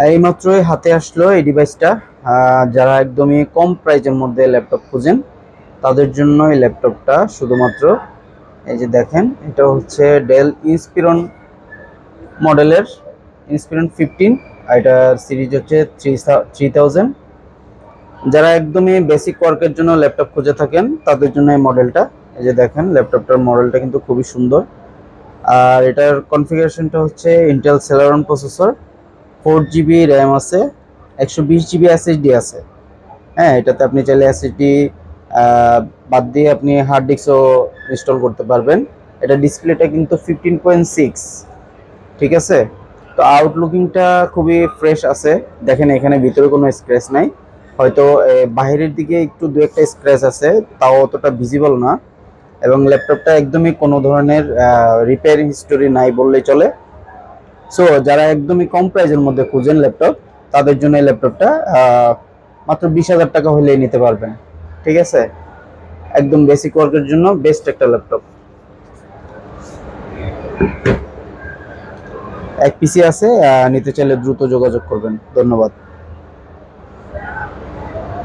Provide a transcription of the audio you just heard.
এইমাত্রই হাতে আসলো এই ডিভাইসটা। যারা একদমই কম প্রাইজের মধ্যে ল্যাপটপ খুঁজেন তাদের জন্য এই ল্যাপটপটা শুধুমাত্র। এই যে দেখেন, এটা হচ্ছে ডেল ইন্সপিরন মডেলের, ইন্সপিরন 15। এটার সিরিজ হচ্ছে 3000। যারা একদমই বেসিক ওয়ার্কের জন্য ল্যাপটপ খুঁজে থাকেন তাদের জন্য এই মডেলটা। এই যে দেখেন, ল্যাপটপটার মডেলটা কিন্তু খুবই সুন্দর। আর এটার কনফিগারেশনটা হচ্ছে Intel Celeron processor, 4 GB RAM আছে, 120 জিবি এসএসডি আছে। হ্যাঁ, এটাতে আপনি চাইলে এসএসডি বাদ দিয়ে আপনি হার্ড ডিস্কও ইনস্টল করতে পারবেন। এটা ডিসপ্লেটা কিন্তু 15.6, ঠিক আছে। তো আউটলুকিংটা খুবই ফ্রেশ আছে। দেখেন এখানে ভিতরে কোনো স্ক্র্যাচ নাই, হয়তো বাইরের দিকে একটু দু একটা স্ক্র্যাচ আছে, তাও অতটা ভিজিবল না। এবং ল্যাপটপটা একদমই কোনো ধরনের রিপেয়ারিং হিস্টোরি নাই বললেই চলে। সো যারা একদমই কম প্রাইসের মধ্যে খুঁজেন ল্যাপটপ, তাদের জন্য এই ল্যাপটপটা মাত্র 20,000 টাকা হলেই নিতে পারবেন, ঠিক আছে। একদম বেসিক ওয়ার্কের জন্য বেস্ট একটা ল্যাপটপ। এক পিসি আছে, নিতে চাইলে দ্রুত যোগাযোগ করবেন। ধন্যবাদ।